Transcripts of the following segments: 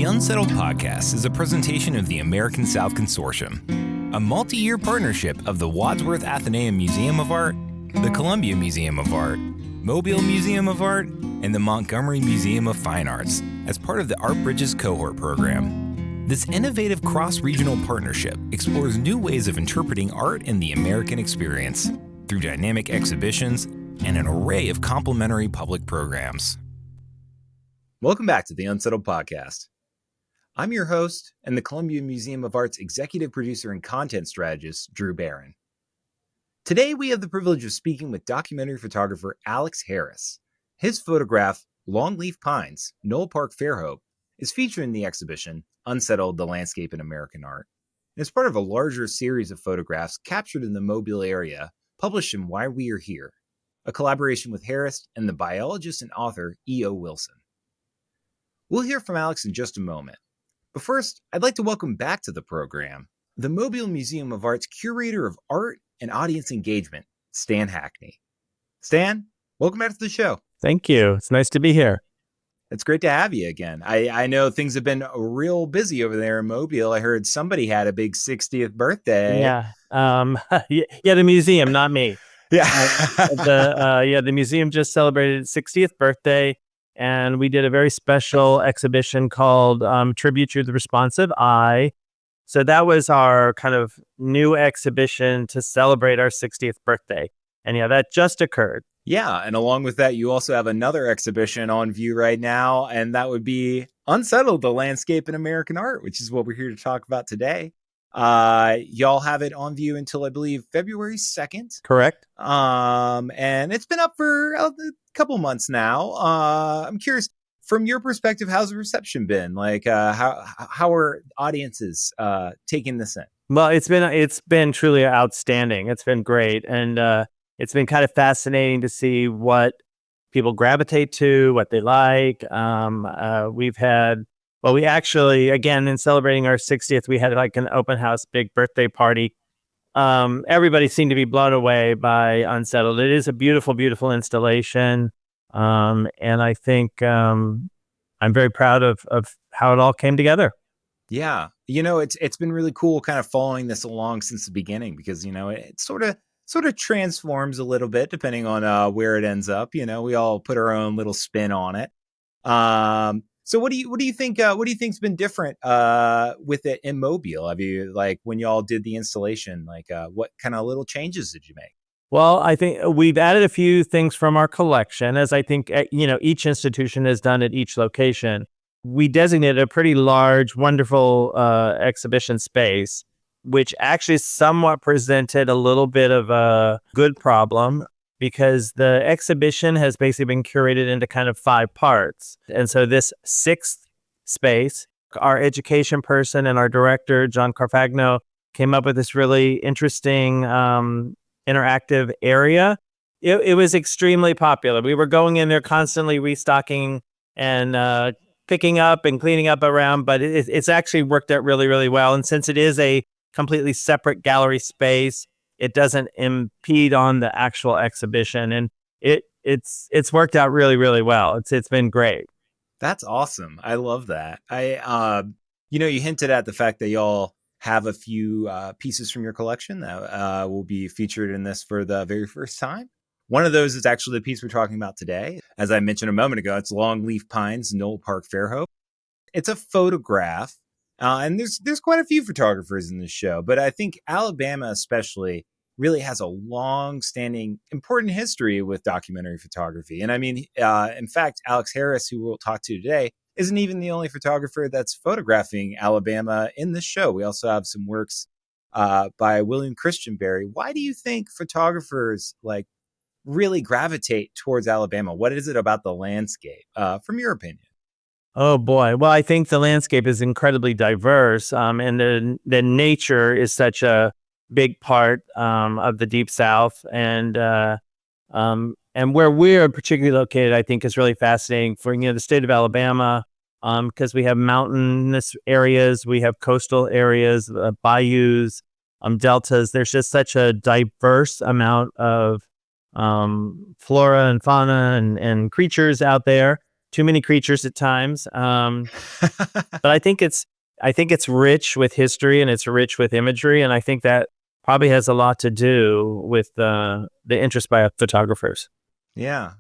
The Unsettled Podcast is a presentation of the American South Consortium, a multi-year partnership of the Wadsworth Atheneum Museum of Art, the Columbia Museum of Art, Mobile Museum of Art, and the Montgomery Museum of Fine Arts as part of the Art Bridges Cohort Program. This innovative cross-regional partnership explores new ways of interpreting art and the American experience through dynamic exhibitions and an array of complementary public programs. Welcome back to the Unsettled Podcast. I'm your host and the Columbia Museum of Art's executive producer and content strategist, Drew Barron. Today, we have the privilege of speaking with documentary photographer Alex Harris. His photograph, Longleaf Pines, Knoll Park, Fairhope, is featured in the exhibition, Unsettled: The Landscape in American Art, and is part of a larger series of photographs captured in the Mobile area, published in Why We Are Here, a collaboration with Harris and the biologist and author E.O. Wilson. We'll hear from Alex in just a moment. But first, I'd like to welcome back to the program the Mobile Museum of Art's curator of art and audience engagement, Stan Hackney. Stan, welcome back to the show. Thank you. It's nice to be here. It's great to have you again. I know things have been real busy over there in Mobile. I heard somebody had a big 60th birthday. Yeah. The museum, not me. Yeah. The museum just celebrated its 60th birthday, and we did a very special exhibition called Tribute to the Responsive Eye. So that was our kind of new exhibition to celebrate our 60th birthday. And yeah, that just occurred. Yeah, and along with that, you also have another exhibition on view right now, and that would be Unsettled: The Landscape in American Art, which is what we're here to talk about today. Y'all have it on view until, I believe, February 2nd. Correct. And it's been up for a couple months now. I'm curious, from your perspective, how's the reception been? Like, how are audiences taking this in? Well, it's been truly outstanding. It's been great, and it's been kind of fascinating to see what people gravitate to, what they like. We actually, again, in celebrating our 60th, we had like an open house, big birthday party. Everybody seemed to be blown away by Unsettled. It is a beautiful, beautiful installation. And I think I'm very proud of how it all came together. Yeah. It's been really cool kind of following this along since the beginning, because, it sort of transforms a little bit depending on where it ends up. We all put our own little spin on it. So what do you think? What do you think's been different with it in Mobile? Have you, like, when y'all did the installation, what kind of little changes did you make? Well, I think we've added a few things from our collection, as I think each institution has done at each location. We designated a pretty large, wonderful exhibition space, which actually somewhat presented a little bit of a good problem, because the exhibition has basically been curated into kind of 5 parts. And so this 6th space, our education person and our director, John Carfagno, came up with this really interesting interactive area. It was extremely popular. We were going in there constantly restocking and picking up and cleaning up around, but it's actually worked out really, really well. And since it is a completely separate gallery space, it doesn't impede on the actual exhibition, and it's worked out really, really well. It's been great. That's awesome. I love that. You hinted at the fact that y'all have a few pieces from your collection that will be featured in this for the very first time. One of those is actually the piece we're talking about today. As I mentioned a moment ago, it's Longleaf Pines, Knoll Park, Fairhope. It's a photograph. And there's quite a few photographers in this show, but I think Alabama especially really has a long-standing, important history with documentary photography. And I mean, in fact, Alex Harris, who we'll talk to today, isn't even the only photographer that's photographing Alabama in this show. We also have some works by William Christian Berry. Why do you think photographers really gravitate towards Alabama? What is it about the landscape, from your opinion? Oh boy. Well, I think the landscape is incredibly diverse, and the nature is such a big part of the Deep South, and where we're particularly located, I think, is really fascinating for the state of Alabama, because we have mountainous areas, we have coastal areas, bayous, deltas. There's just such a diverse amount of flora and fauna and creatures out there. too many creatures at times. But I think it's rich with history and it's rich with imagery, and I think that probably has a lot to do with the interest by photographers. Yeah.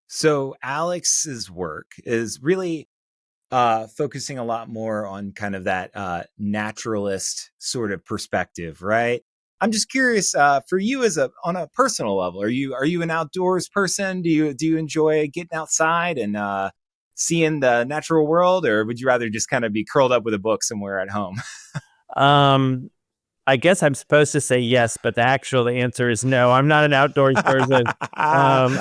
So Alex's work is really focusing a lot more on kind of that naturalist sort of perspective, right? I'm just curious for you as on a personal level. Are you an outdoors person? Do you enjoy getting outside and seeing the natural world, or would you rather just kind of be curled up with a book somewhere at home? Um, I guess I'm supposed to say yes, but the actual answer is no. I'm not an outdoors person. As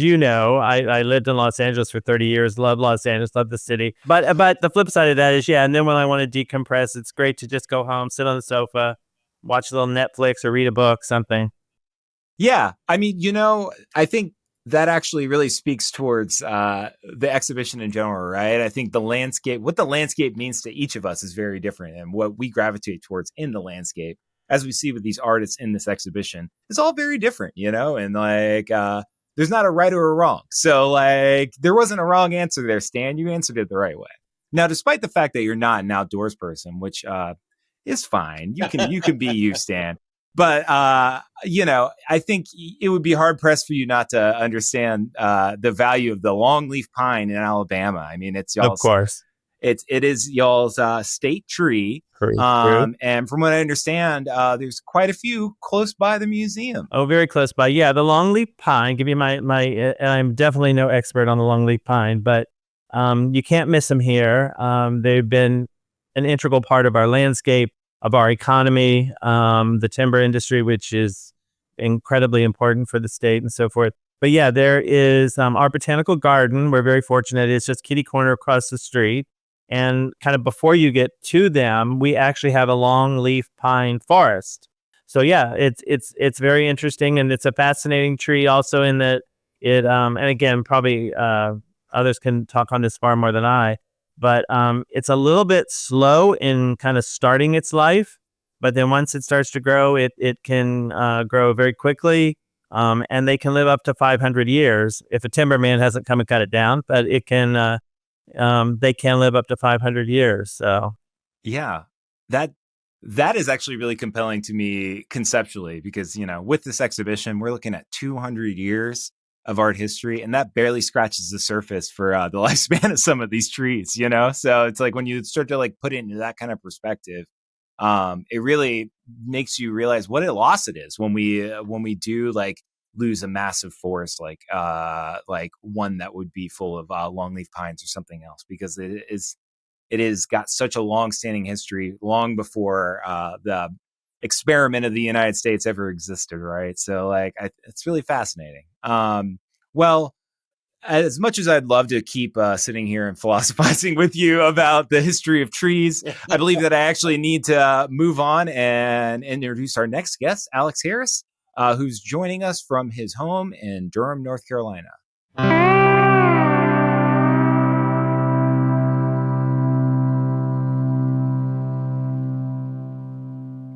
you know, I lived in Los Angeles for 30 years. Love Los Angeles, love the city. But the flip side of that is, yeah. And then when I want to decompress, it's great to just go home, sit on the sofa, watch a little Netflix or read a book, something. Yeah, I mean, I think that actually really speaks towards the exhibition in general, right? I think what the landscape means to each of us is very different, and what we gravitate towards in the landscape, as we see with these artists in this exhibition, is all very different, and like there's not a right or a wrong. So like there wasn't a wrong answer there, Stan. You answered it the right way. Now, despite the fact that you're not an outdoors person, which is fine, you can be you, Stan. But, I think it would be hard pressed for you not to understand the value of the longleaf pine in Alabama. I mean, it's Of y'all's, course. it is y'all's state tree. True. And from what I understand, there's quite a few close by the museum. Oh, very close by. Yeah, the longleaf pine. Give you my. I'm definitely no expert on the longleaf pine, but you can't miss them here. They've been an integral part of our landscape, of our economy, the timber industry, which is incredibly important for the state and so forth. But yeah, there is our botanical garden. We're very fortunate. It's just kitty corner across the street. And kind of before you get to them, we actually have a longleaf pine forest. So yeah, it's very interesting, and it's a fascinating tree also in that and again, probably others can talk on this far more than I, but it's a little bit slow in kind of starting its life, but then once it starts to grow, it can grow very quickly, and they can live up to 500 years if a timberman hasn't come and cut it down. But they can live up to 500 years. So Yeah, that is actually really compelling to me conceptually because, with this exhibition, we're looking at 200 years of art history, and that barely scratches the surface for the lifespan of some of these trees, So it's like when you start to like put it into that kind of perspective, it really makes you realize what a loss it is when we do like lose a massive forest like one that would be full of longleaf pines or something else, because it has got such a long-standing history, long before the experiment of the United States ever existed, right? So, like, it's really fascinating. Well, as much as I'd love to keep sitting here and philosophizing with you about the history of trees, I believe that I actually need to move on and introduce our next guest, Alex Harris, who's joining us from his home in Durham, North Carolina.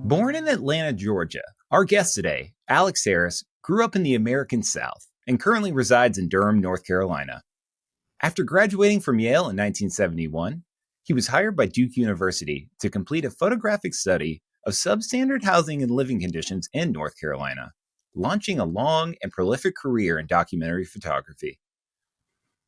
Born in Atlanta, Georgia, our guest today, Alex Harris, grew up in the American South and currently resides in Durham, North Carolina. After graduating from Yale in 1971, he was hired by Duke University to complete a photographic study of substandard housing and living conditions in North Carolina, launching a long and prolific career in documentary photography.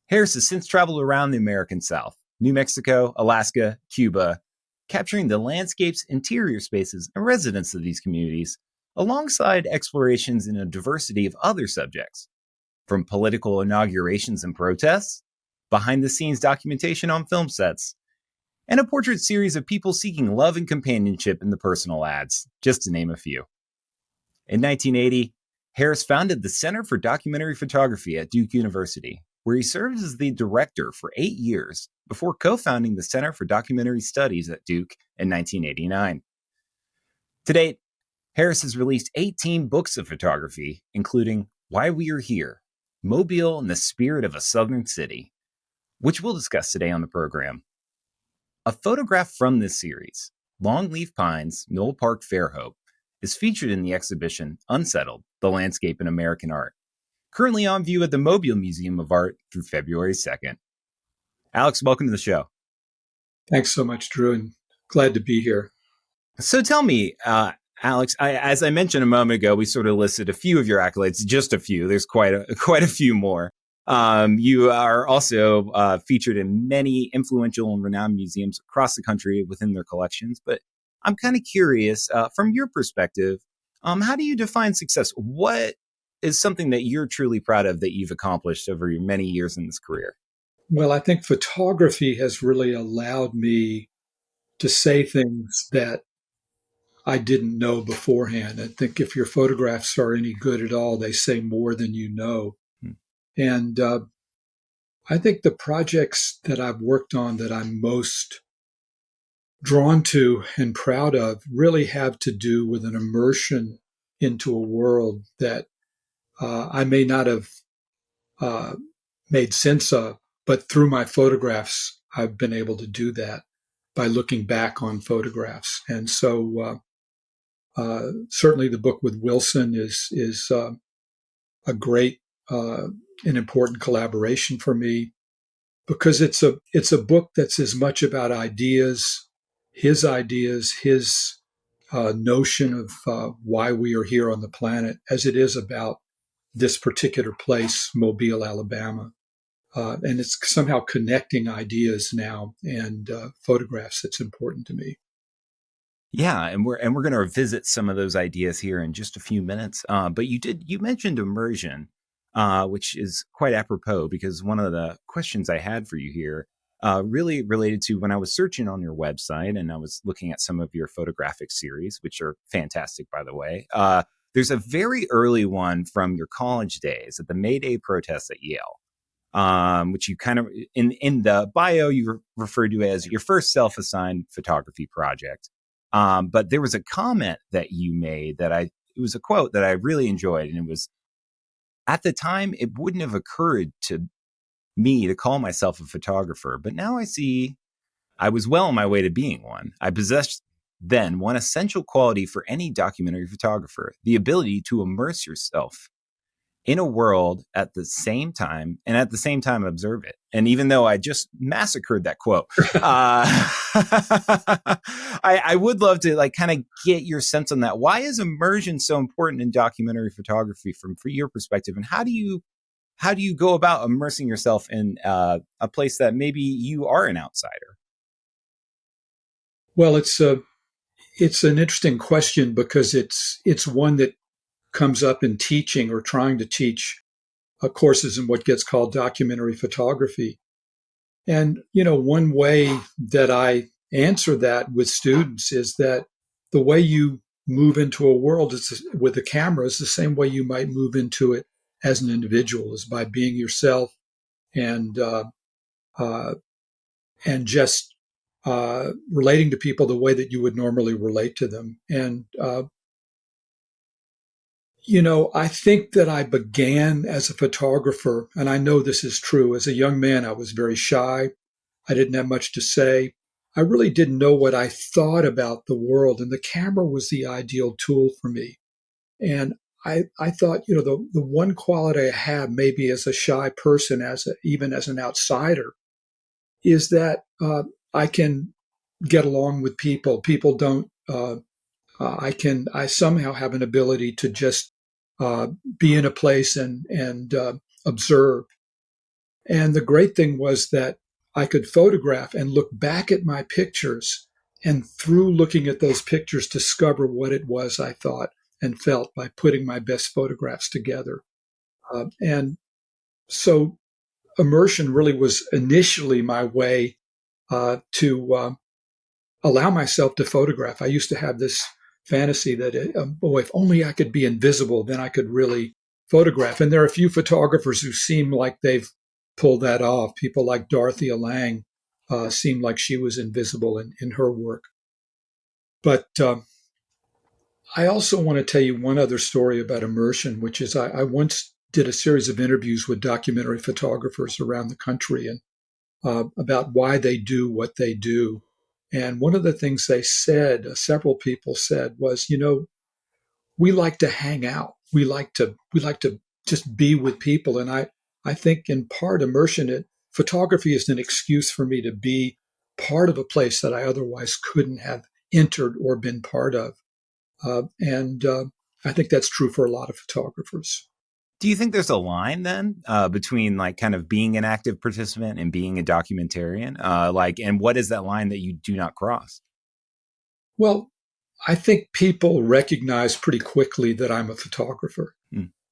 Harris has since traveled around the American South, New Mexico, Alaska, Cuba, capturing the landscapes, interior spaces, and residents of these communities, alongside explorations in a diversity of other subjects, from political inaugurations and protests, behind-the-scenes documentation on film sets, and a portrait series of people seeking love and companionship in the personal ads, just to name a few. In 1980, Harris founded the Center for Documentary Photography at Duke University, where he served as the director for 8 years before co-founding the Center for Documentary Studies at Duke in 1989. To date, Harris has released 18 books of photography, including Why We Are Here, Mobile and the Spirit of a Southern City, which we'll discuss today on the program. A photograph from this series, Longleaf Pines, Knoll Park, Fairhope, is featured in the exhibition Unsettled, The Landscape in American Art. currently on view at the Mobile Museum of Art through February 2nd. Alex, welcome to the show. Thanks so much, Drew, and glad to be here. So tell me, Alex, as I mentioned a moment ago, we sort of listed a few of your accolades, just a few. There's quite a few more. You are also featured in many influential and renowned museums across the country within their collections. But I'm kind of curious, from your perspective, how do you define success? What is something that you're truly proud of that you've accomplished over your many years in this career? Well, I think photography has really allowed me to say things that I didn't know beforehand. I think if your photographs are any good at all, they say more than you know. Hmm. And I think the projects that I've worked on that I'm most drawn to and proud of really have to do with an immersion into a world that I may not have uh, made sense of, but through my photographs, I've been able to do that by looking back on photographs. And so certainly the book with Wilson is a great and important collaboration for me because it's a book that's as much about ideas, his notion of why we are here on the planet, as it is about this particular place, Mobile, Alabama. And it's somehow connecting ideas now and photographs that's important to me. Yeah, and we're going to revisit some of those ideas here in just a few minutes. But you mentioned immersion, which is quite apropos because one of the questions I had for you here really related to when I was searching on your website and I was looking at some of your photographic series, which are fantastic, by the way. There's a very early one from your college days at the May Day protests at Yale. Which you kind of in the bio you referred to as your first self-assigned photography project. But there was a comment that you made it was a quote that I really enjoyed. And it was, at the time, it wouldn't have occurred to me to call myself a photographer. But now I see I was well on my way to being one. I possessed then one essential quality for any documentary photographer, the ability to immerse yourself in a world at the same time observe it. And even though I just massacred that quote, I would love to kind of get your sense on that. Why is immersion so important in documentary photography from your perspective? And how do you go about immersing yourself in a place that maybe you are an outsider? Well, it's an interesting question because it's one that comes up in teaching or trying to teach courses in what gets called documentary photography. And, one way that I answer that with students is that the way you move into a world with a camera is the same way you might move into it as an individual, is by being yourself and just relating to people the way that you would normally relate to them. And I think that I began as a photographer, and I know this is true. As a young man, I was very shy. I didn't have much to say. I really didn't know what I thought about the world, and the camera was the ideal tool for me. And I thought, the one quality I have, maybe as a shy person, even as an outsider, is that I can get along with people. People don't. I somehow have an ability to just be in a place and observe. And the great thing was that I could photograph and look back at my pictures, and through looking at those pictures, discover what it was I thought and felt by putting my best photographs together. And so immersion really was initially my way to allow myself to photograph. I used to have this fantasy that, if only I could be invisible, then I could really photograph. And there are a few photographers who seem like they've pulled that off. People like Dorothea Lange seem like she was invisible in her work. But I also want to tell you one other story about immersion, which is I once did a series of interviews with documentary photographers around the country and about why they do what they do. And one of the things they said, several people said, was, we like to hang out. We like to just be with people. And I think in part photography is an excuse for me to be part of a place that I otherwise couldn't have entered or been part of. And I think that's true for a lot of photographers. Do you think there's a line then between like kind of being an active participant and being a documentarian? And what is that line that you do not cross? Well, I think people recognize pretty quickly that I'm a photographer,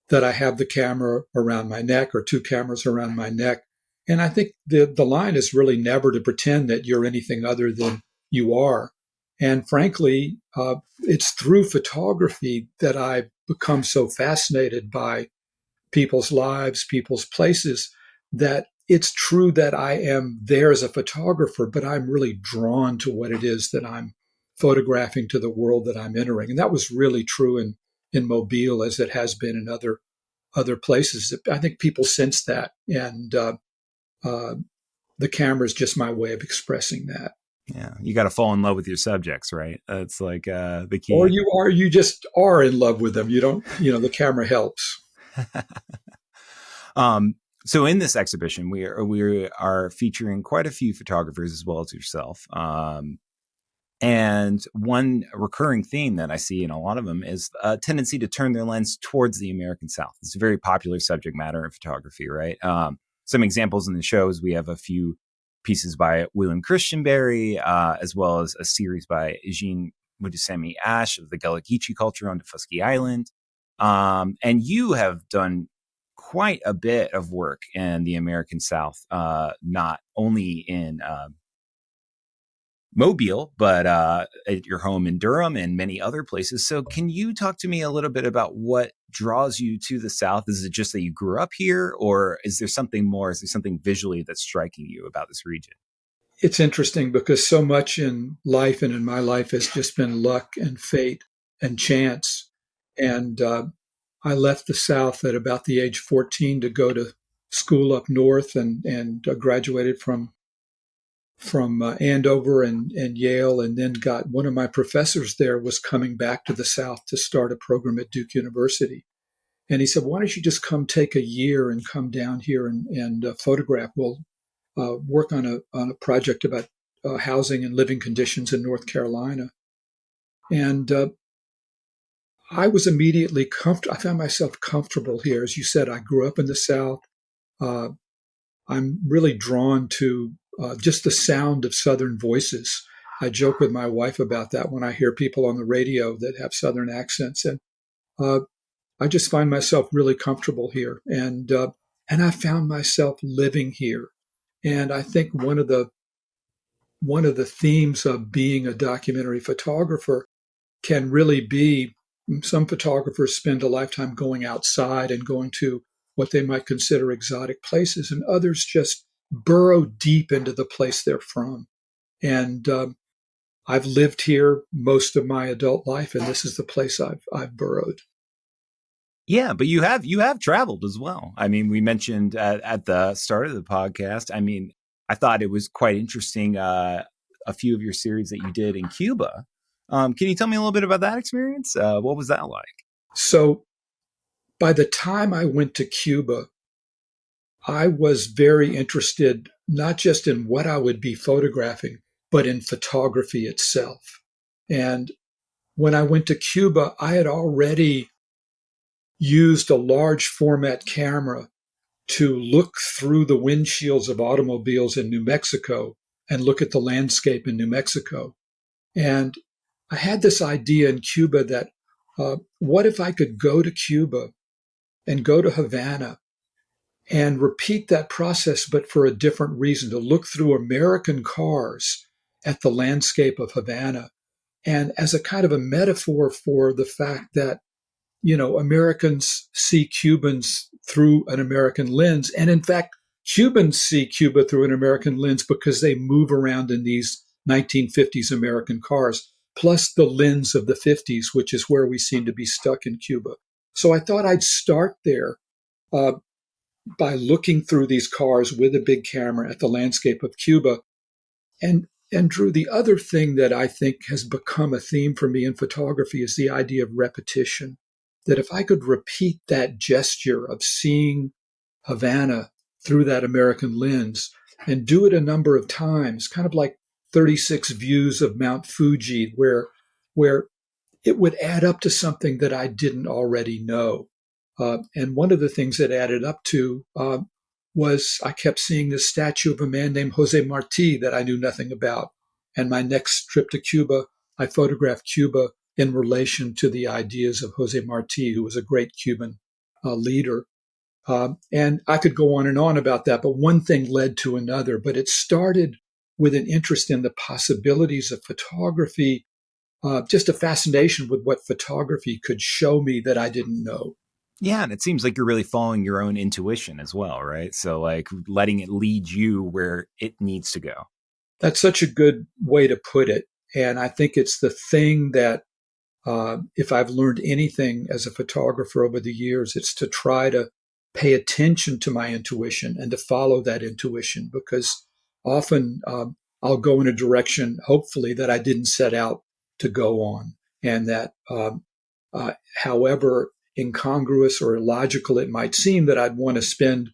that I have the camera around my neck or two cameras around my neck. And I think the line is really never to pretend that you're anything other than you are. And frankly, it's through photography that I've become so fascinated by people's lives, people's places, that it's true that I am there as a photographer, but I'm really drawn to what it is that I'm photographing, to the world that I'm entering. And that was really true in Mobile, as it has been in other places. I think people sense that. And the camera is just my way of expressing that. Yeah, you got to fall in love with your subjects, right? That's like the key. Or you just are in love with them. You don't, the camera helps. So in this exhibition, we are featuring quite a few photographers as well as yourself. And one recurring theme that I see in a lot of them is a tendency to turn their lens towards the American South. It's a very popular subject matter in photography, right? Some examples in the shows, we have a few pieces by William Christian Barry, as well as a series by Eugene Mudusemi Ash of the Gullah Geechee culture on Fusky Island. And you have done quite a bit of work in the American South, not only in Mobile, but at your home in Durham and many other places. So can you talk to me a little bit about what draws you to the South? Is it just that you grew up here, or is there something more? Is there something visually that's striking you about this region? It's interesting because so much in life and in my life has just been luck and fate and chance. And I left the South at about the age 14 to go to school up north and graduated from Andover and Yale, and then got one of my professors there was coming back to the South to start a program at Duke University. And he said, why don't you just come take a year and come down here and photograph? We'll work on a project about housing and living conditions in North Carolina. And I was immediately comfortable. I found myself comfortable here. As you said, I grew up in the South. I'm really drawn to just the sound of Southern voices. I joke with my wife about that when I hear people on the radio that have Southern accents. And I just find myself really comfortable here. And I found myself living here. And I think one of the themes of being a documentary photographer can really be, some photographers spend a lifetime going outside and going to what they might consider exotic places, and others just burrow deep into the place they're from. And I've lived here most of my adult life, and this is the place I've burrowed. Yeah, but you have traveled as well. I mean, we mentioned at the start of the podcast, I mean, I thought it was quite interesting, a few of your series that you did in Cuba. Can you tell me a little bit about that experience? What was that like? So by the time I went to Cuba, I was very interested not just in what I would be photographing, but in photography itself. And when I went to Cuba, I had already used a large format camera to look through the windshields of automobiles in New Mexico and look at the landscape in New Mexico. And I had this idea in Cuba that what if I could go to Cuba and go to Havana and repeat that process, but for a different reason, to look through American cars at the landscape of Havana, and as a kind of a metaphor for the fact that, Americans see Cubans through an American lens. And in fact, Cubans see Cuba through an American lens because they move around in these 1950s American cars, plus the lens of the 50s, which is where we seem to be stuck in Cuba. So I thought I'd start there by looking through these cars with a big camera at the landscape of Cuba. And Drew, the other thing that I think has become a theme for me in photography is the idea of repetition. that if I could repeat that gesture of seeing Havana through that American lens and do it a number of times, kind of like 36 views of Mount Fuji, where it would add up to something that I didn't already know. And one of the things that added up to was I kept seeing this statue of a man named Jose Marti that I knew nothing about. And my next trip to Cuba, I photographed Cuba in relation to the ideas of Jose Marti, who was a great Cuban leader. And I could go on and on about that, but one thing led to another. But it started with an interest in the possibilities of photography, just a fascination with what photography could show me that I didn't know. Yeah, and it seems like you're really following your own intuition as well, right? So like letting it lead you where it needs to go. That's such a good way to put it. And I think it's the thing that if I've learned anything as a photographer over the years, it's to try to pay attention to my intuition and to follow that intuition, because often I'll go in a direction, hopefully, that I didn't set out to go on. And that however incongruous or illogical it might seem, that I'd want to spend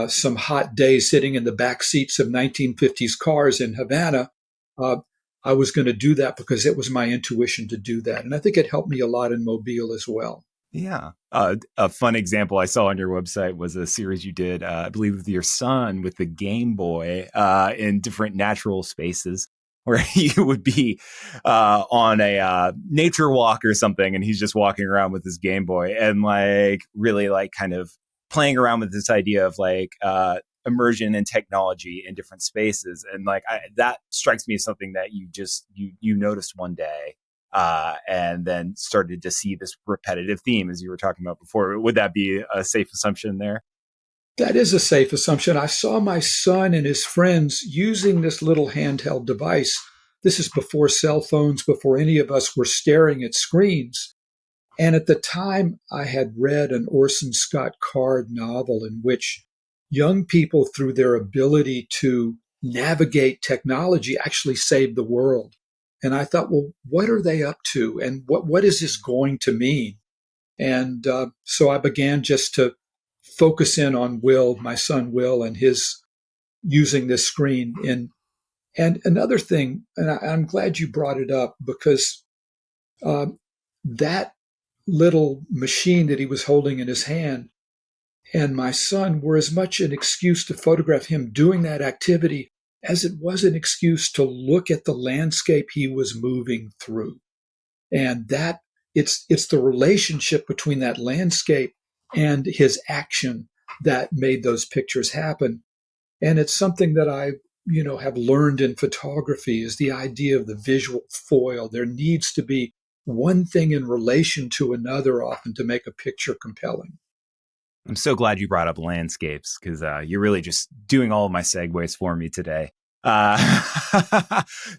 some hot days sitting in the back seats of 1950s cars in Havana, I was going to do that because it was my intuition to do that. And I think it helped me a lot in Mobile as well. Yeah. A fun example I saw on your website was a series you did, I believe, with your son with the Game Boy in different natural spaces, where you would be on a nature walk or something, and he's just walking around with his Game Boy and like really like kind of playing around with this idea of like immersion and technology in different spaces. And like that strikes me as something that you noticed one day and then started to see this repetitive theme as you were talking about before. Would that be a safe assumption there? That is a safe assumption. I saw my son and his friends using this little handheld device. This is before cell phones, before any of us were staring at screens. And at the time, I had read an Orson Scott Card novel in which young people, through their ability to navigate technology, actually saved the world. And I thought, well, what are they up to? And what is this going to mean? And so I began just to focus in on Will, my son Will, and his using this screen. And another thing, and I'm glad you brought it up, because that little machine that he was holding in his hand and my son were as much an excuse to photograph him doing that activity as it was an excuse to look at the landscape he was moving through. And that it's the relationship between that landscape and his action that made those pictures happen. And it's something that I, have learned in photography, is the idea of the visual foil. There needs to be one thing in relation to another often to make a picture compelling. I'm so glad you brought up landscapes, because you're really just doing all of my segues for me today.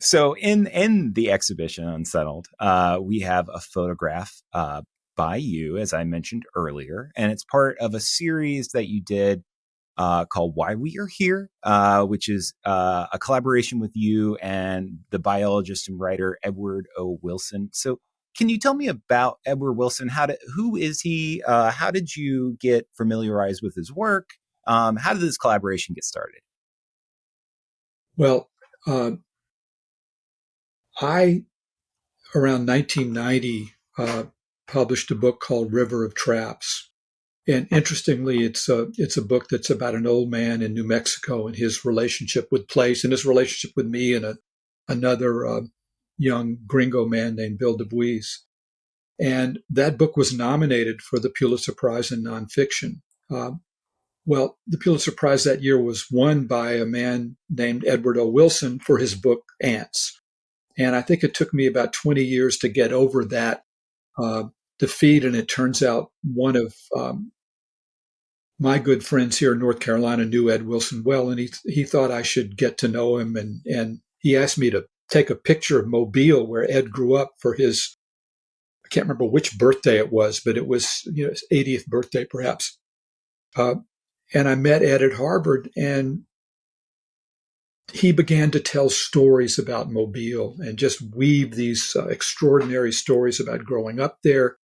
So in the exhibition Unsettled, we have a photograph by you, as I mentioned earlier, and it's part of a series that you did called Why We Are Here, which is a collaboration with you and the biologist and writer Edward O. Wilson. So can you tell me about Edward Wilson? Who is he? How did you get familiarized with his work? How did this collaboration get started? Well, I, around 1990, published a book called River of Traps. And interestingly, it's a book that's about an old man in New Mexico and his relationship with place and his relationship with me and another young gringo man named Bill DuBois. And that book was nominated for the Pulitzer Prize in nonfiction. Well, the Pulitzer Prize that year was won by a man named Edward O. Wilson for his book Ants. And I think it took me about 20 years to get over that defeat. And it turns out one of my good friends here in North Carolina knew Ed Wilson well, and he thought I should get to know him. And he asked me to take a picture of Mobile, where Ed grew up, for his, I can't remember which birthday it was, but it was his 80th birthday, perhaps. And I met Ed at Harvard, and he began to tell stories about Mobile and just weave these extraordinary stories about growing up there.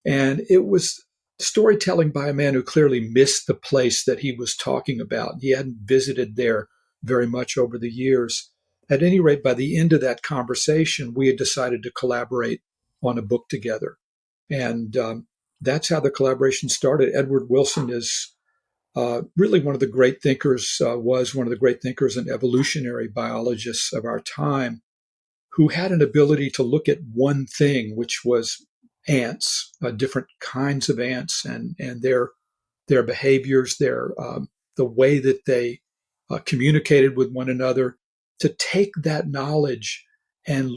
And it was storytelling by a man who clearly missed the place that he was talking about. He hadn't visited there very much over the years. At any rate, by the end of that conversation, we had decided to collaborate on a book together. And that's how the collaboration started. Edward Wilson is really one of the great thinkers, was one of the great thinkers and evolutionary biologists of our time, who had an ability to look at one thing, which was ants, different kinds of ants, and their behaviors, the way that they communicated with one another, to take that knowledge and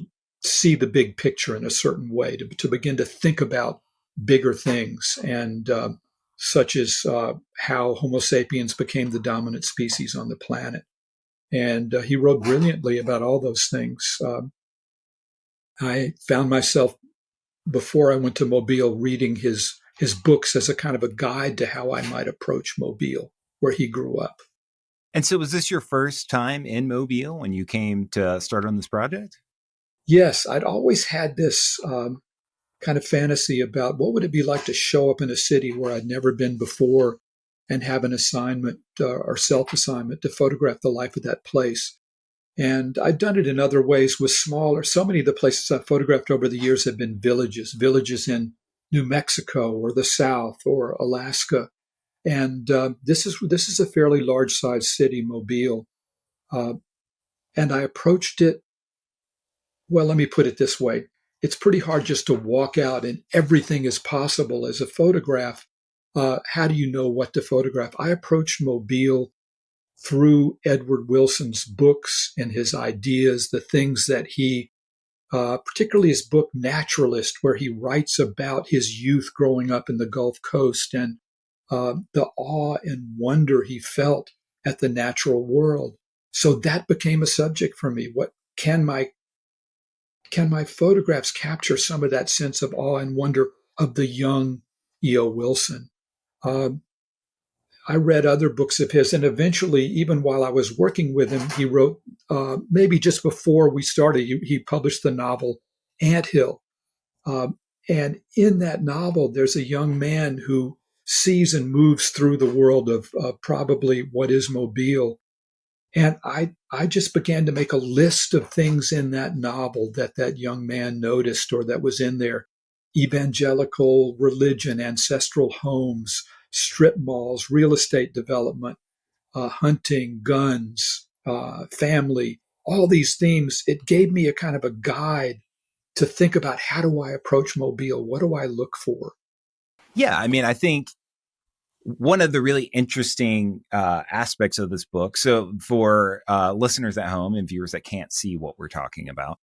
see the big picture in a certain way, to begin to think about bigger things, and such as how Homo sapiens became the dominant species on the planet. And he wrote brilliantly about all those things. I found myself, before I went to Mobile, reading his books as a kind of a guide to how I might approach Mobile, where he grew up. And so was this your first time in Mobile when you came to start on this project? Yes, I'd always had this kind of fantasy about what would it be like to show up in a city where I'd never been before and have an assignment or self-assignment to photograph the life of that place. And I've done it in other ways with smaller. So many of the places I've photographed over the years have been villages in New Mexico or the South or Alaska. And this is a fairly large-sized city, Mobile. And I approached it, well, let me put it this way. It's pretty hard just to walk out and everything is possible as a photograph. How do you know what to photograph? I approached Mobile through Edward Wilson's books and his ideas, the things that he, particularly his book Naturalist, where he writes about his youth growing up in the Gulf Coast and the awe and wonder he felt at the natural world. So that became a subject for me. What can my photographs capture some of that sense of awe and wonder of the young E.O. Wilson? I read other books of his, and eventually, even while I was working with him, he wrote, maybe just before we started, he published the novel Anthill. And in that novel, there's a young man who sees and moves through the world of probably what is Mobile. And I just began to make a list of things in that novel that young man noticed or that was in there. Evangelical religion, ancestral homes, strip malls, real estate development, hunting, guns, family, all these themes. It gave me a kind of a guide to think about, how do I approach Mobile? What do I look for? Yeah, I mean, I think one of the really interesting aspects of this book, so for listeners at home and viewers that can't see what we're talking about,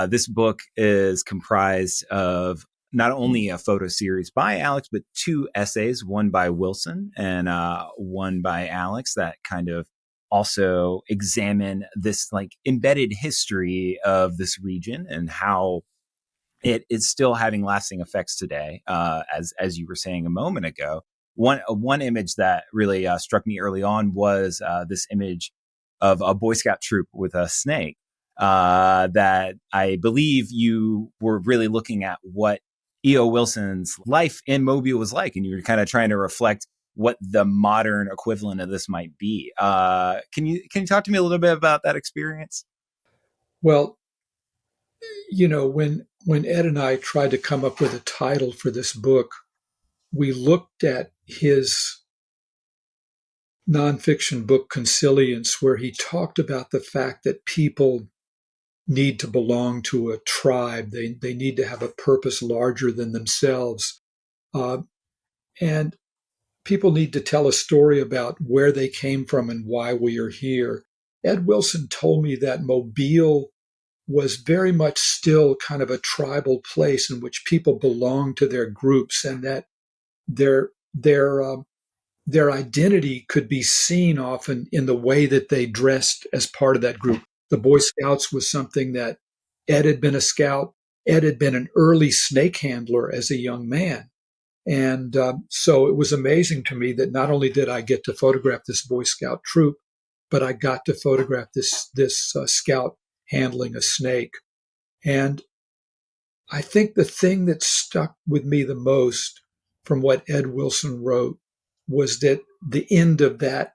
this book is comprised of not only a photo series by Alex, but two essays, one by Wilson and one by Alex, that kind of also examine this like embedded history of this region and how it is still having lasting effects today. As you were saying a moment ago, one image that really struck me early on was this image of a Boy Scout troop with a snake. That I believe you were really looking at what E.O. Wilson's life in Mobile was like, and you were kind of trying to reflect what the modern equivalent of this might be. Can you talk to me a little bit about that experience? Well, when Ed and I tried to come up with a title for this book, we looked at his nonfiction book Consilience, where he talked about the fact that people need to belong to a tribe. They need to have a purpose larger than themselves. And people need to tell a story about where they came from and why we are here. Ed Wilson told me that Mobile was very much still kind of a tribal place in which people belonged to their groups, and that their identity could be seen often in the way that they dressed as part of that group. The Boy Scouts was something that Ed had been a scout. Ed had been an early snake handler as a young man. And so it was amazing to me that not only did I get to photograph this Boy Scout troop, but I got to photograph this scout handling a snake. And I think the thing that stuck with me the most from what Ed Wilson wrote was that the end of that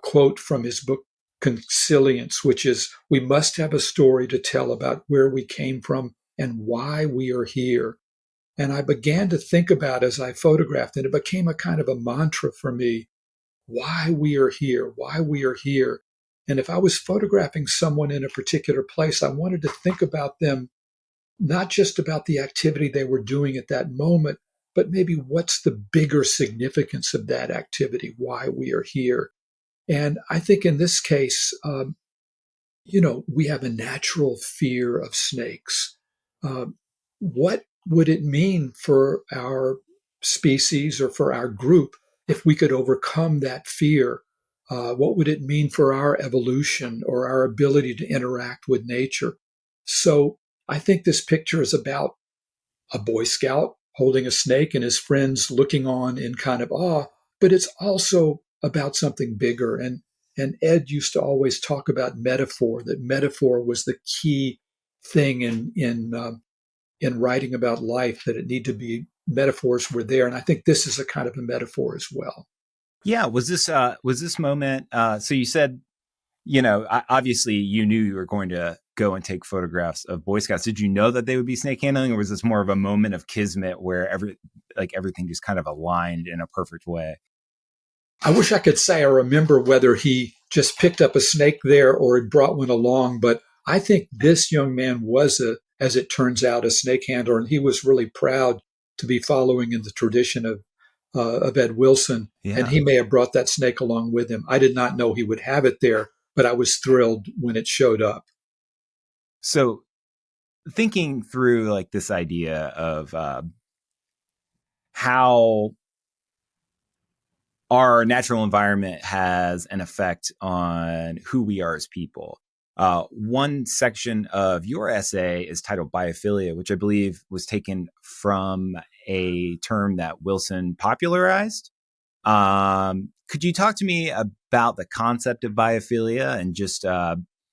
quote from his book Consilience, which is, we must have a story to tell about where we came from and why we are here. And I began to think about as I photographed, and it became a kind of a mantra for me, why we are here, why we are here. And if I was photographing someone in a particular place, I wanted to think about them, not just about the activity they were doing at that moment, but maybe what's the bigger significance of that activity, why we are here. And I think in this case, we have a natural fear of snakes. What would it mean for our species or for our group if we could overcome that fear? What would it mean for our evolution or our ability to interact with nature? So I think this picture is about a Boy Scout holding a snake and his friends looking on in kind of awe, but it's also about something bigger. And Ed used to always talk about metaphor, that metaphor was the key thing in writing about life, that it needed to be, metaphors were there. And I think this is a kind of a metaphor as well. Yeah. Was this moment? So you said, obviously you knew you were going to go and take photographs of Boy Scouts. Did you know that they would be snake handling, or was this more of a moment of kismet where everything just kind of aligned in a perfect way? I wish I could say I remember whether he just picked up a snake there or had brought one along, but I think this young man was, as it turns out, a snake handler, and he was really proud to be following in the tradition of Ed Wilson, Yeah. And he may have brought that snake along with him. I did not know he would have it there, but I was thrilled when it showed up. So thinking through like this idea of how our natural environment has an effect on who we are as people. One section of your essay is titled Biophilia, which I believe was taken from a term that Wilson popularized. Could you talk to me about the concept of biophilia and just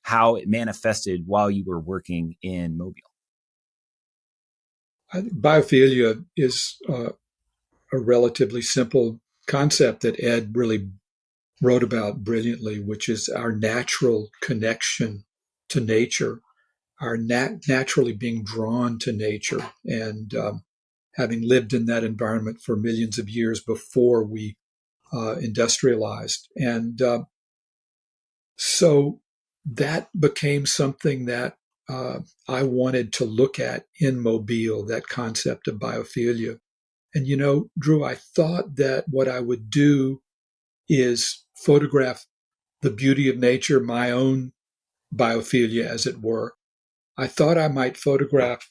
how it manifested while you were working in Mobile? I think biophilia is a relatively simple concept that Ed really wrote about brilliantly, which is our natural connection to nature, our naturally being drawn to nature, and having lived in that environment for millions of years before we industrialized. And so that became something that I wanted to look at in Mobile, that concept of biophilia. And, Drew, I thought that what I would do is photograph the beauty of nature, my own biophilia, as it were. I thought I might photograph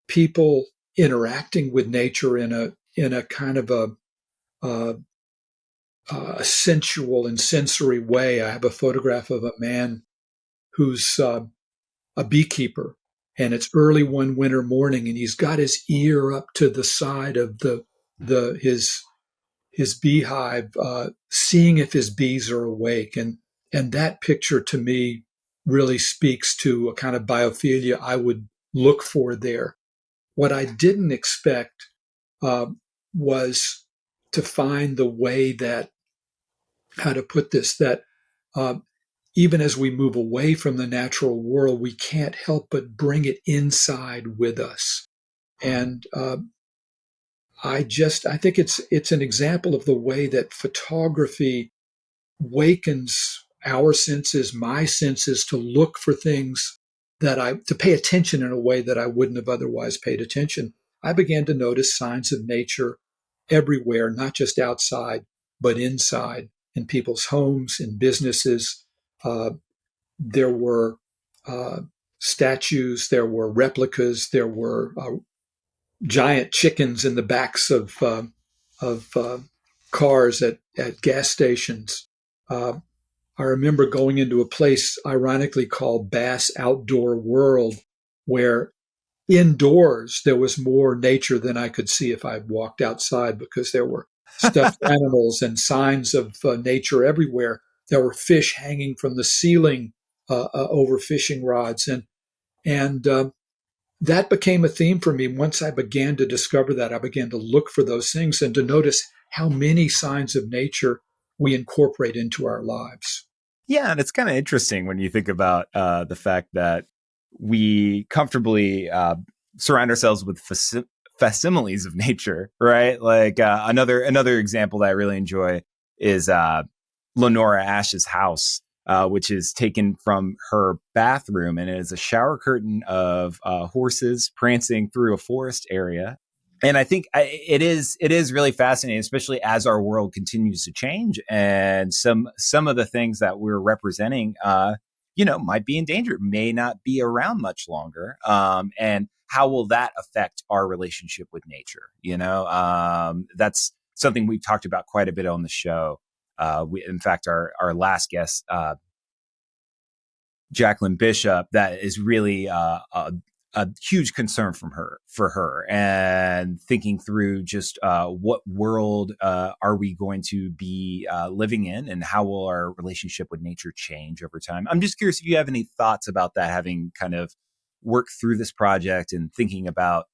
people interacting with nature in a kind of a sensual and sensory way. I have a photograph of a man who's a beekeeper, and it's early one winter morning, and he's got his ear up to the side of his beehive, seeing if his bees are awake. And that picture to me really speaks to a kind of biophilia I would look for there. What I didn't expect was to find the way that, how to put this, that uh, even as we move away from the natural world, we can't help but bring it inside with us. And I think it's an example of the way that photography wakens our senses, my senses, to look for things to pay attention in a way that I wouldn't have otherwise paid attention. I began to notice signs of nature everywhere, not just outside, but inside, in people's homes, in businesses. There were statues, there were replicas, there were giant chickens in the backs of cars at gas stations. I remember going into a place ironically called Bass Outdoor World, where indoors there was more nature than I could see if I walked outside, because there were stuffed animals and signs of nature everywhere. There were fish hanging from the ceiling over fishing rods, and that became a theme for me. Once I began to discover that, I began to look for those things and to notice how many signs of nature we incorporate into our lives. Yeah, and it's kind of interesting when you think about the fact that we comfortably surround ourselves with facsimiles of nature, right? Like another example that I really enjoy is Lenora Ash's house, which is taken from her bathroom, and it is a shower curtain of horses prancing through a forest area. And I think it is really fascinating, especially as our world continues to change, and some of the things that we're representing, might be in danger, may not be around much longer. And how will that affect our relationship with nature? That's something we've talked about quite a bit on the show. In fact, our last guest, Jacqueline Bishop, that is really a huge concern for her, and thinking through just what world are we going to be living in, and how will our relationship with nature change over time. I'm just curious if you have any thoughts about that, having kind of worked through this project and thinking about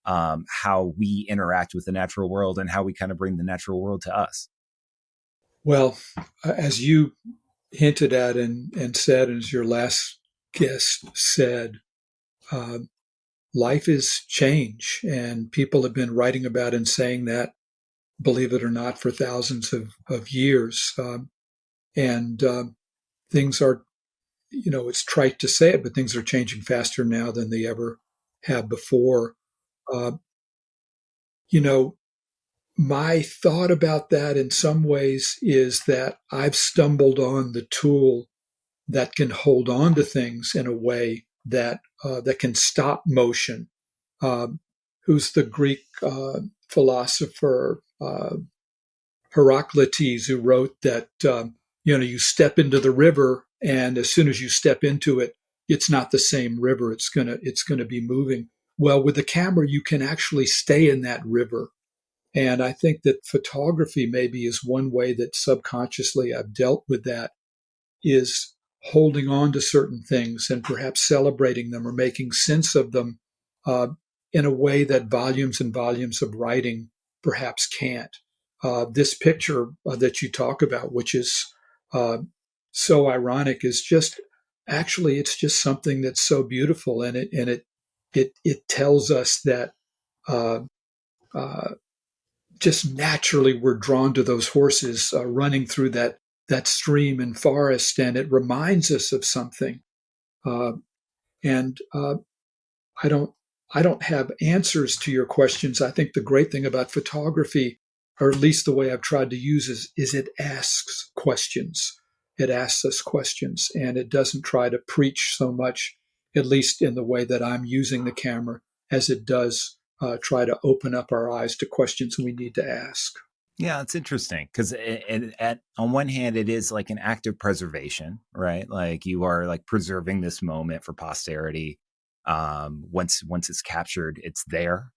how we interact with the natural world and how we kind of bring the natural world to us. Well, as you hinted at and said, and as your last guest said, life is change, and people have been writing about and saying that, believe it or not, for thousands of years. And things are, it's trite to say it, but things are changing faster now than they ever have before. Uh, my thought about that in some ways is that I've stumbled on the tool that can hold on to things in a way that that can stop motion. Who's the Greek philosopher Heraclitus, who wrote that you step into the river, and as soon as you step into it, it's not the same river. It's gonna be moving. Well, with the camera, you can actually stay in that river. And I think that photography maybe is one way that subconsciously I've dealt with that, is holding on to certain things and perhaps celebrating them or making sense of them uh, in a way that volumes and volumes of writing perhaps can't. This picture that you talk about, which is uh, so ironic, is just actually it's just something that's so beautiful, and it tells us that uh, uh, just naturally we're drawn to those horses running through that stream and forest, and it reminds us of something. Uh, and I don't I don't have answers to your questions. I think the great thing about photography, or at least the way I've tried to use, is it asks questions. It asks us questions, and it doesn't try to preach so much, at least in the way that I'm using the camera, as it does try to open up our eyes to questions we need to ask. Yeah, it's interesting because on one hand, it is like an act of preservation, right? Like you are like preserving this moment for posterity. Once it's captured, it's there.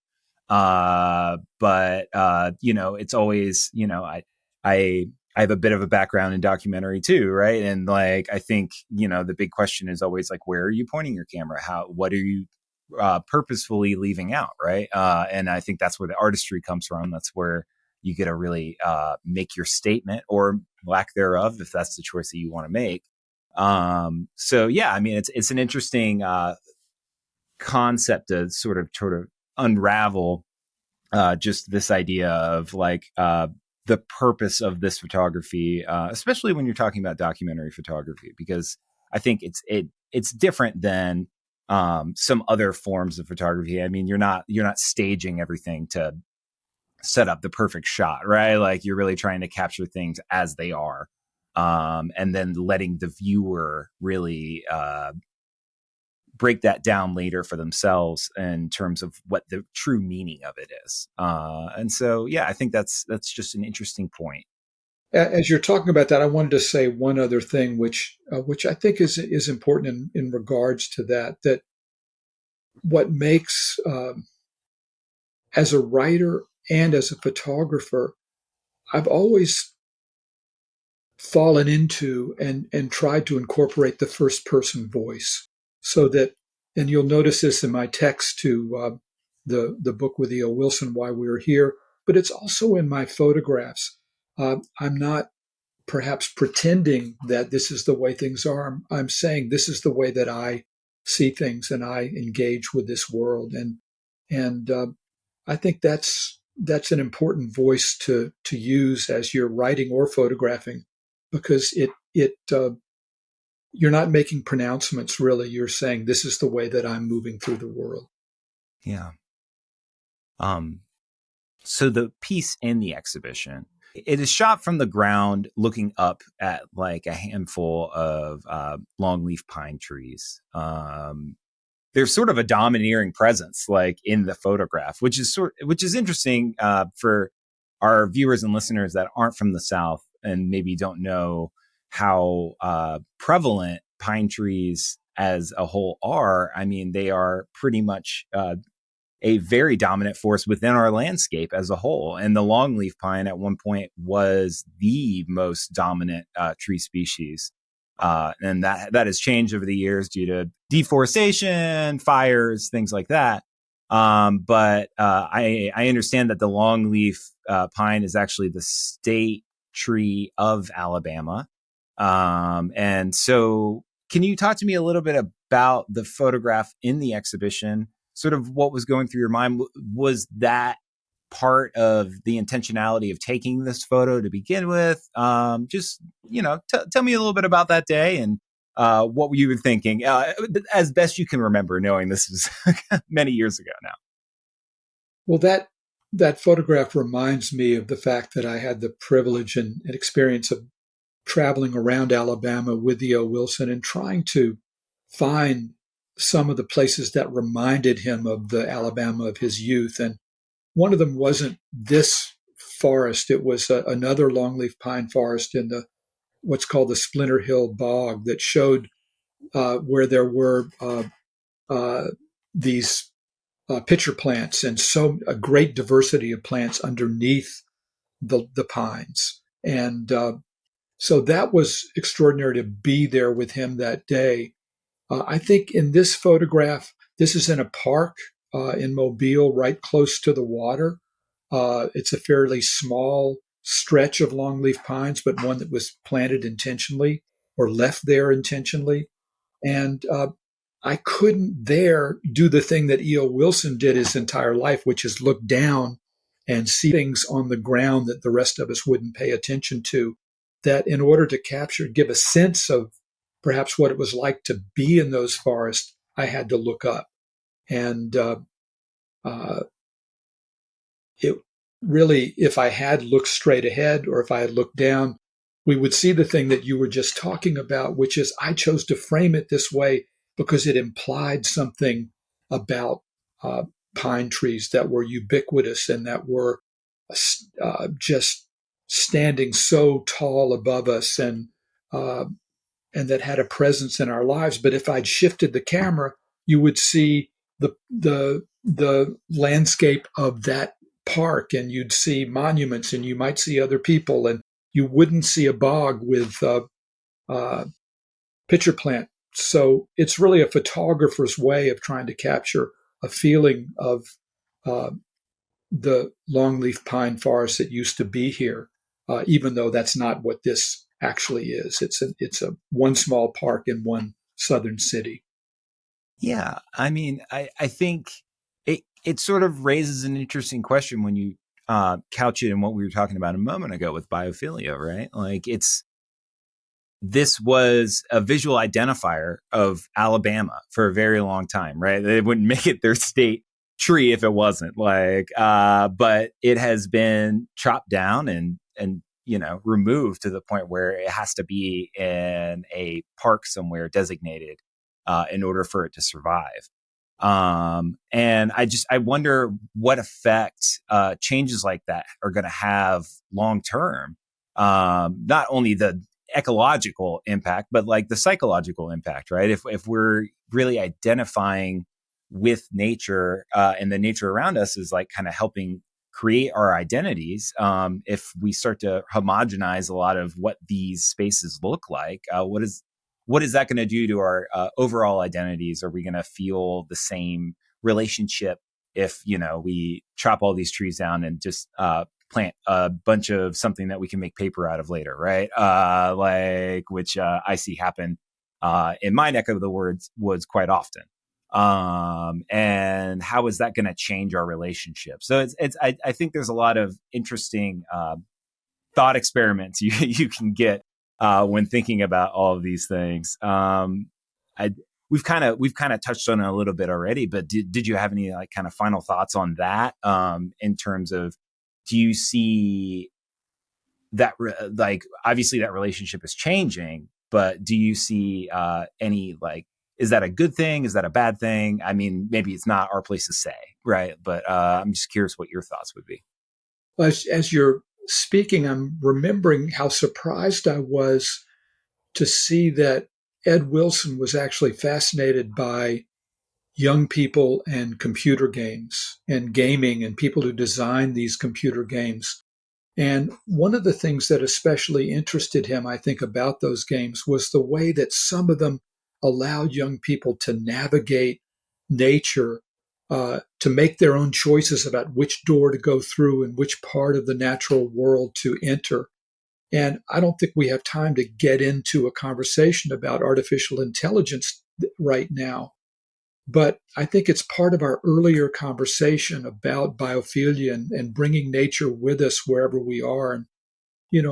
But it's always, I I have a bit of a background in documentary too, right? And like I think the big question is always like, where are you pointing your camera? What are you purposefully leaving out, right? And I think that's where the artistry comes from. That's where you get to really make your statement or lack thereof, if that's the choice that you want to make. So yeah, I mean, it's an interesting concept to sort of unravel just this idea of like the purpose of this photography, especially when you're talking about documentary photography, because I think it's different than some other forms of photography. I mean, you're not staging everything to set up the perfect shot, right? Like you're really trying to capture things as they are, and then letting the viewer really break that down later for themselves in terms of what the true meaning of it is. And so, yeah, I think that's just an interesting point. As you're talking about that, I wanted to say one other thing, which I think is important in regards to that. That what makes as a writer and as a photographer, I've always fallen into and tried to incorporate the first person voice, so that and you'll notice this in my text to the book with E.O. Wilson, Why We're Here, but it's also in my photographs. I'm not perhaps pretending that this is the way things are. I'm saying this is the way that I see things and I engage with this world. And I think that's an important voice to use as you're writing or photographing, because you're not making pronouncements really. You're saying this is the way that I'm moving through the world. Yeah. So the piece in the exhibition, it is shot from the ground looking up at like a handful of longleaf pine trees. There's sort of a domineering presence like in the photograph, which is interesting for our viewers and listeners that aren't from the South and maybe don't know how prevalent pine trees as a whole are. I mean, they are pretty much a very dominant force within our landscape as a whole. And the longleaf pine at one point was the most dominant tree species. And that has changed over the years due to deforestation, fires, things like that. But I understand that the longleaf pine is actually the state tree of Alabama. And so can you talk to me a little bit about the photograph in the exhibition? Sort of what was going through your mind? Was that part of the intentionality of taking this photo to begin with? Just, tell me a little bit about that day and what you were thinking, as best you can remember, knowing this was many years ago now. Well, that photograph reminds me of the fact that I had the privilege and experience of traveling around Alabama with E.O. Wilson and trying to find some of the places that reminded him of the Alabama of his youth. And one of them wasn't this forest. It was another longleaf pine forest in what's called the Splinter Hill Bog that showed where there were these pitcher plants and so a great diversity of plants underneath the pines. And so that was extraordinary to be there with him that day. I think in this photograph, this is in a park in Mobile, right close to the water. It's a fairly small stretch of longleaf pines, but one that was planted intentionally or left there intentionally. And I couldn't there do the thing that E.O. Wilson did his entire life, which is look down and see things on the ground that the rest of us wouldn't pay attention to. That in order to give a sense of perhaps what it was like to be in those forests, I had to look up. And it really, if I had looked straight ahead or if I had looked down, we would see the thing that you were just talking about, which is I chose to frame it this way because it implied something about pine trees that were ubiquitous and that were just standing so tall above us and that had a presence in our lives. But if I'd shifted the camera, you would see the landscape of that park, and you'd see monuments, and you might see other people, and you wouldn't see a bog with pitcher plant. So it's really a photographer's way of trying to capture a feeling of the longleaf pine forest that used to be here, even though that's not what this actually is. It's a one small park in one southern city. Yeah, I mean, I think it sort of raises an interesting question when you couch it in what we were talking about a moment ago with biophilia, right? Like this was a visual identifier of Alabama for a very long time, right? They wouldn't make it their state tree if it wasn't but it has been chopped down and removed to the point where it has to be in a park somewhere designated in order for it to survive. And I wonder what effect changes like that are going to have long term. Not only the ecological impact, but like the psychological impact, right? If we're really identifying with nature and the nature around us is like kind of helping create our identities. If we start to homogenize a lot of what these spaces look like, what is what is that going to do to our overall identities? Are we going to feel the same relationship if, we chop all these trees down and just plant a bunch of something that we can make paper out of later, right? Which I see happen in my neck of the woods quite often. And how is that going to change our relationship? So I think there's a lot of interesting thought experiments you can get when thinking about all of these things. We've kind of touched on it a little bit already, but did you have any kind of final thoughts on that? In terms of, do you see that obviously that relationship is changing, but do you see any is that a good thing? Is that a bad thing? I mean, maybe it's not our place to say, right? But I'm just curious what your thoughts would be. Well, as you're speaking, I'm remembering how surprised I was to see that Ed Wilson was actually fascinated by young people and computer games and gaming and people who design these computer games. And one of the things that especially interested him, I think, about those games was the way that some of them allowed young people to navigate nature, to make their own choices about which door to go through and which part of the natural world to enter. And I don't think we have time to get into a conversation about artificial intelligence right now. But I think it's part of our earlier conversation about biophilia and bringing nature with us wherever we are. And,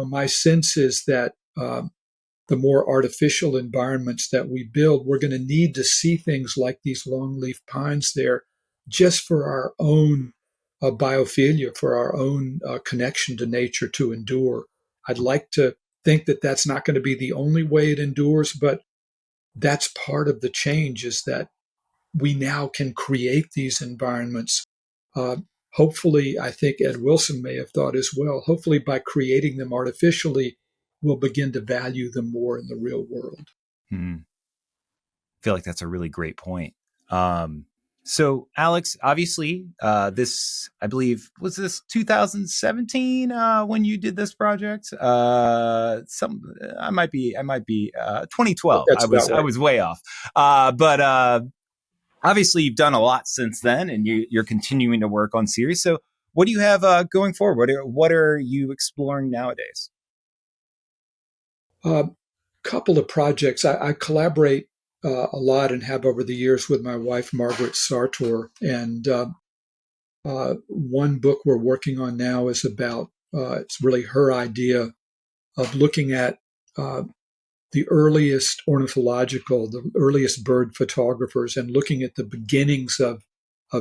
my sense is that the more artificial environments that we build, we're going to need to see things like these longleaf pines there just for our own biophilia, for our own connection to nature to endure. I'd like to think that that's not going to be the only way it endures, but that's part of the change, is that we now can create these environments. Hopefully, I think Ed Wilson may have thought as well, hopefully by creating them artificially, we'll begin to value them more in the real world. I feel like that's a really great point. So, Alex, obviously, this, I believe, was this 2017 when you did this project? I might be 2012. I was way off. But obviously, you've done a lot since then, and you're continuing to work on series. So, what do you have going forward? What are you exploring nowadays? Couple of projects. I collaborate a lot and have over the years with my wife, Margaret Sartor. And one book we're working on now is about, it's really her idea of looking at the earliest the earliest bird photographers, and looking at the beginnings of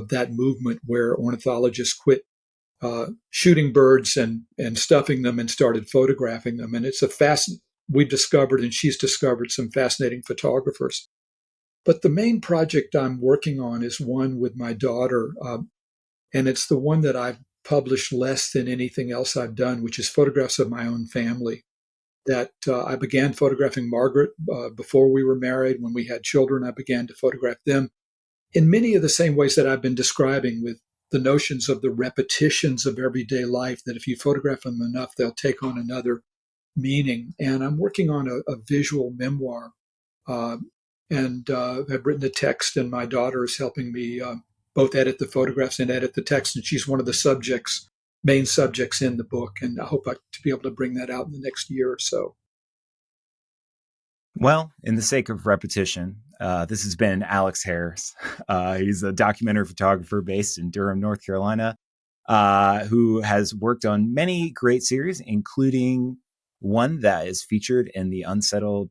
that movement where ornithologists quit shooting birds and stuffing them and started photographing them. And it's we've discovered, and she's discovered, some fascinating photographers. But the main project I'm working on is one with my daughter, and it's the one that I've published less than anything else I've done, which is photographs of my own family. That I began photographing Margaret before we were married. When we had children, I began to photograph them in many of the same ways that I've been describing, with the notions of the repetitions of everyday life, that if you photograph them enough, they'll take on another meaning. And I'm working on a visual memoir, and I've written a text, and my daughter is helping me both edit the photographs and edit the text, and she's one of the main subjects in the book, and I hope to be able to bring that out in the next year or so. Well, in the sake of repetition, this has been Alex Harris. He's a documentary photographer based in Durham, North Carolina, who has worked on many great series, including one that is featured in the Unsettled,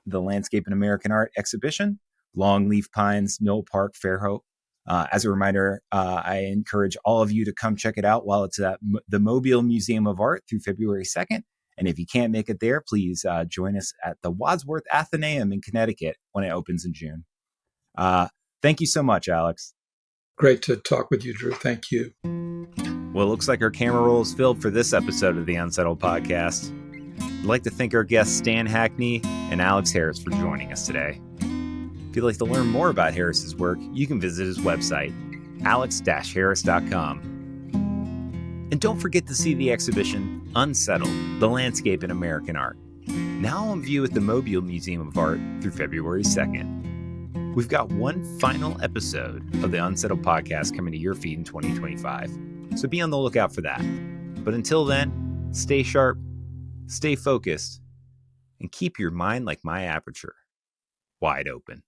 the Landscape in American Art exhibition, Longleaf Pines, Knoll Park, Fairhope. As a reminder, I encourage all of you to come check it out while it's at the Mobile Museum of Art through February 2nd. And if you can't make it there, please join us at the Wadsworth Atheneum in Connecticut when it opens in June. Thank you so much, Alex. Great to talk with you, Drew. Thank you. Well, it looks like our camera roll is filled for this episode of the Unsettled podcast. I'd like to thank our guests Stan Hackney and Alex Harris for joining us today. If you'd like to learn more about Harris's work, you can visit his website, alex-harris.com. And don't forget to see the exhibition Unsettled, the Landscape in American Art, Now on view at the Mobile Museum of Art through February 2nd. We've got one final episode of the Unsettled podcast coming to your feed in 2025, so be on the lookout for that. But until then, stay sharp, stay focused, and keep your mind like my aperture, wide open.